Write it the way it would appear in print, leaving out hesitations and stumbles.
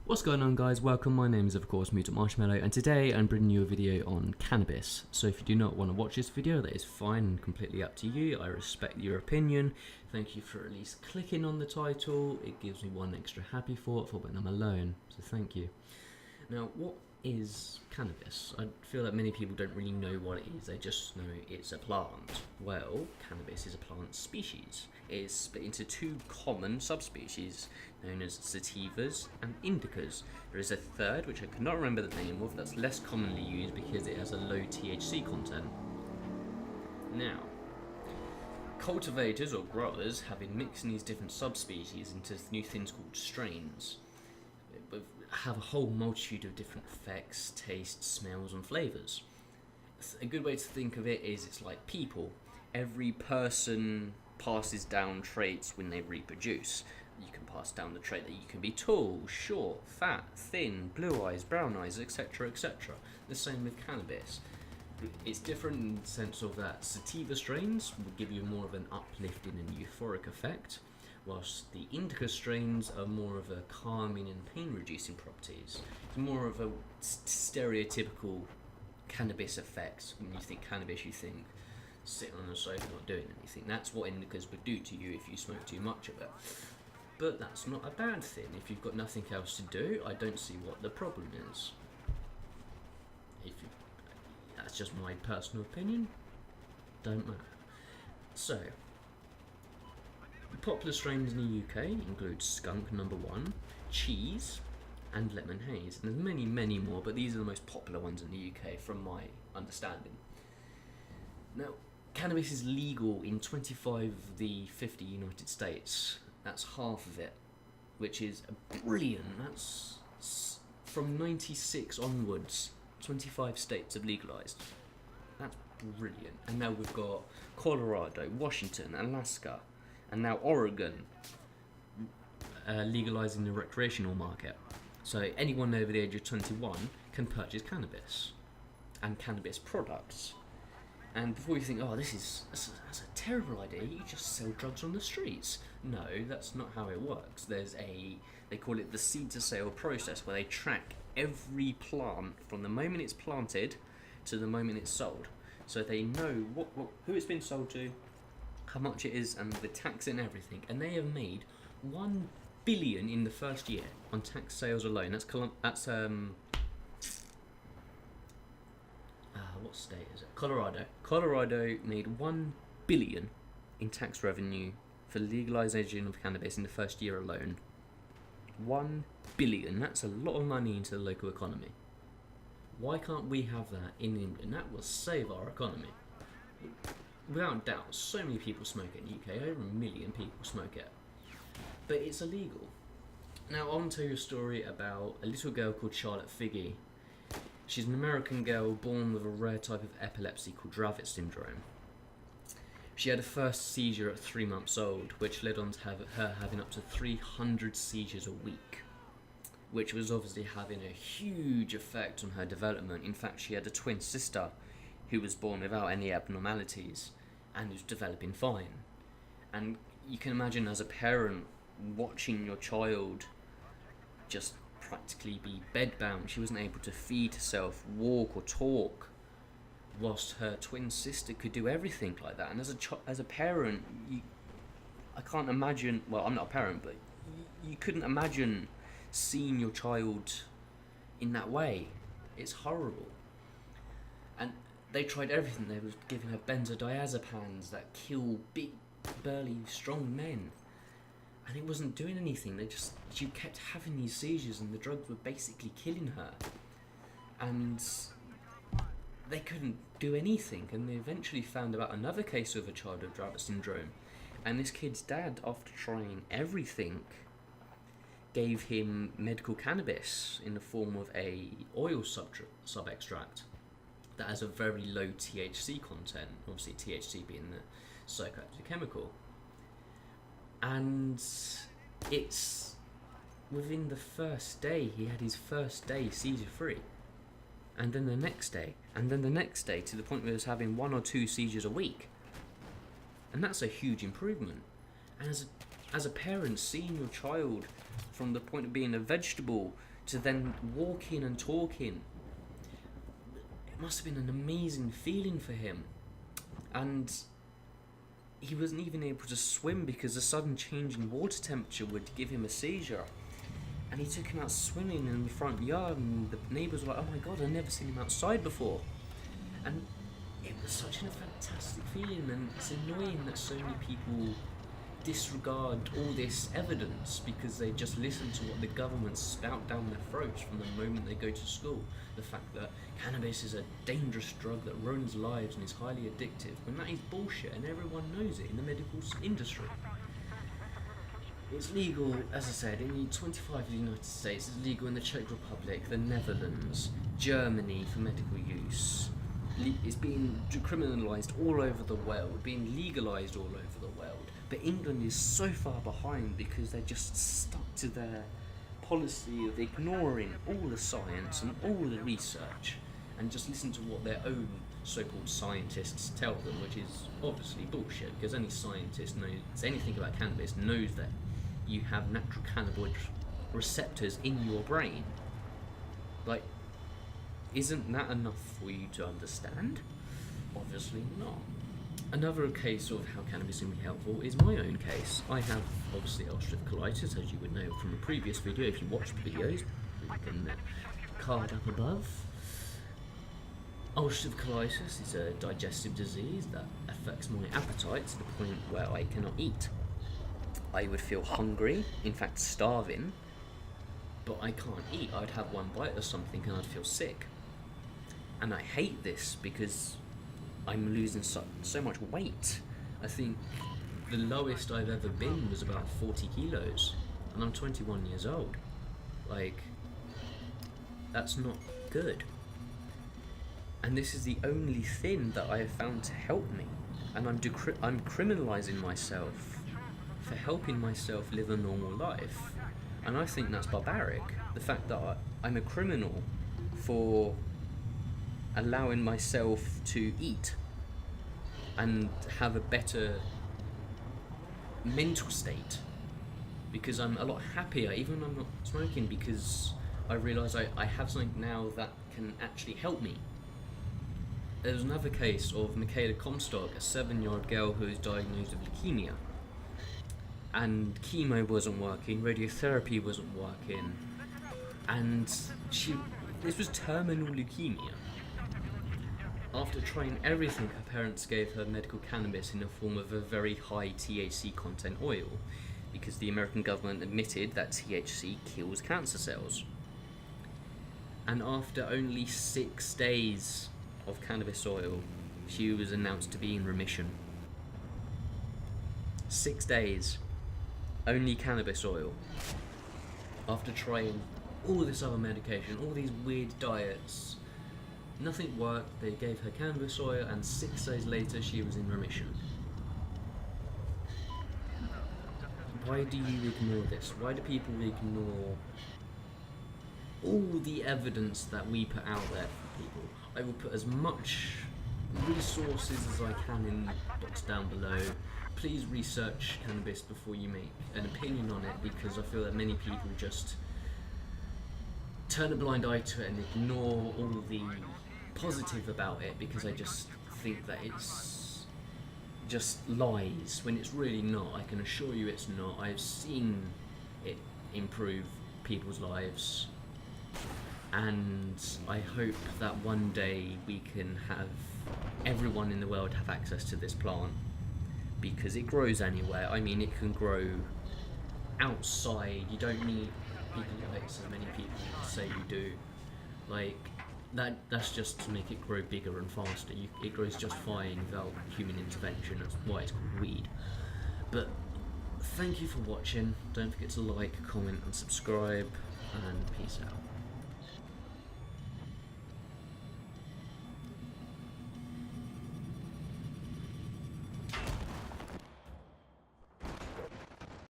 What's going on, guys? Welcome. My name is of course Mutant Marshmallow, and today I'm bringing you a video on cannabis. So if you do not want to watch this video, that is fine and completely up to you. I respect your opinion. Thank you for at least clicking on the title. It gives me one extra happy thought for when I'm alone, so thank you. Now, what is cannabis? I feel that many people don't really know what it is, they just know it's a plant. Well, cannabis is a plant species. It is split into two common subspecies known as sativas and indicas. There is a third, which I cannot remember the name of, that's less commonly used because it has a low THC content. Now, cultivators or growers have been mixing these different subspecies into new things called strains. Have a whole multitude of different effects, tastes, smells and flavours. A good way to think of it is it's like people. Every person passes down traits when they reproduce. You can pass down the trait that you can be tall, short, fat, thin, blue eyes, brown eyes, etc, etc. The same with cannabis. It's different in the sense of that sativa strains will give you more of an uplifting and euphoric effect, whilst the indica strains are more of a calming and pain reducing properties. It's more of a stereotypical cannabis effect. When you think cannabis, you think sitting on the sofa not doing anything. That's what indicas would do to you if you smoke too much of it. But that's not a bad thing. If you've got nothing else to do, I don't see what the problem is. That's just my personal opinion. Don't matter. So, popular strains in the UK include skunk number 1, cheese, and lemon haze. And there's many, many more, but these are the most popular ones in the UK from my understanding. Now, cannabis is legal in 25 of the 50 United States. That's half of it, which is brilliant. That's from 96 onwards, 25 states have legalized. That's brilliant. And now we've got Colorado, Washington, Alaska, and now Oregon legalizing the recreational market. So anyone over the age of 21 can purchase cannabis and cannabis products. And before you think, oh, that's a terrible idea, you just sell drugs on the streets. No, that's not how it works. They call it the seed to sale process, where they track every plant from the moment it's planted to the moment it's sold. So they know who it's been sold to, how much it is, and the tax and everything. And they have made $1 billion in the first year on tax sales alone. What state is it? Colorado. Colorado made $1 billion in tax revenue for legalization of cannabis in the first year alone. $1 billion. That's a lot of money into the local economy. Why can't we have that in England? That will save our economy. Without doubt, so many people smoke it in the UK. Over 1 million people smoke it. But it's illegal. Now, I want to tell you a story about a little girl called Charlotte Figge. She's an American girl born with a rare type of epilepsy called Dravet syndrome. She had a first seizure at 3 months old, which led on to her having up to 300 seizures a week, which was obviously having a huge effect on her development. In fact, she had a twin sister who was born without any abnormalities and was developing fine. And you can imagine as a parent watching your child just practically be bedbound. She wasn't able to feed herself, walk or talk, whilst her twin sister could do everything like that. And as a parent, I can't imagine, well, I'm not a parent, but you couldn't imagine seeing your child in that way. It's horrible. And they tried everything. They were giving her benzodiazepines that kill big, burly, strong men. And it wasn't doing anything. She kept having these seizures and the drugs were basically killing her. And they couldn't do anything. And they eventually found about another case of a child with Dravet syndrome. And this kid's dad, after trying everything, gave him medical cannabis in the form of a oil sub-extract that has a very low THC content. Obviously THC being the psychoactive chemical. And it's within the first day, he had his first day seizure free. And then the next day, and then the next day, to the point where he was having 1 or 2 seizures a week. And that's a huge improvement. And as a parent, seeing your child from the point of being a vegetable to then walk in and talk in. It must have been an amazing feeling for him. And he wasn't even able to swim because a sudden change in water temperature would give him a seizure. And he took him out swimming in the front yard, and the neighbours were like, oh my god, I've never seen him outside before. And it was such a fantastic feeling, and it's annoying that so many people disregard all this evidence because they just listen to what the government spout down their throats from the moment they go to school. The fact that cannabis is a dangerous drug that ruins lives and is highly addictive, when that is bullshit and everyone knows it in the medical industry. It's legal, as I said, in 25 of the United States. It's legal in the Czech Republic, the Netherlands, Germany for medical use. It's being decriminalised all over the world, being legalised all over the world. But England is so far behind because they're just stuck to their policy of ignoring all the science and all the research and just listen to what their own so-called scientists tell them, which is obviously bullshit, because any scientist knows anything about cannabis knows that you have natural cannabinoid receptors in your brain. Like, isn't that enough for you to understand? Obviously not. Another case of how cannabis can be helpful is my own case. I have obviously ulcerative colitis, as you would know from a previous video if you watched the videos, in the card up above. Ulcerative colitis is a digestive disease that affects my appetite to the point where I cannot eat. I would feel hungry, in fact starving, but I can't eat. I'd have one bite or something and I'd feel sick. And I hate this because I'm losing so much weight. I think the lowest I've ever been was about 40 kilos, and I'm 21 years old. Like, that's not good. And this is the only thing that I have found to help me, and I'm criminalising myself for helping myself live a normal life. And I think that's barbaric. The fact that I'm a criminal for allowing myself to eat and have a better mental state, because I'm a lot happier even when I'm not smoking, because I realise I have something now that can actually help me. There's another case of Michaela Comstock, a 7-year-old girl who was diagnosed with leukemia, and chemo wasn't working, radiotherapy wasn't working, and this was terminal leukemia. After trying everything, her parents gave her medical cannabis in the form of a very high THC content oil, because the American government admitted that THC kills cancer cells. And after only 6 days of cannabis oil, she was announced to be in remission. 6 days, only cannabis oil. After trying all this other medication, all these weird diets, nothing worked. They gave her cannabis oil, and 6 days later she was in remission. Why do you ignore this? Why do people ignore all the evidence that we put out there for people? I will put as much resources as I can in the box down below. Please research cannabis before you make an opinion on it, because I feel that many people just turn a blind eye to it and ignore all the positive about it, because I just think that it's just lies when it's really not. I can assure you it's not. I've seen it improve people's lives, and I hope that one day we can have everyone in the world have access to this plant, because it grows anywhere. I mean, it can grow outside. You don't need people lights as many people say you do. Like, that's just to make it grow bigger and faster. It grows just fine without human intervention. That's why it's called weed. But thank you for watching. Don't forget to like, comment and subscribe, and peace out.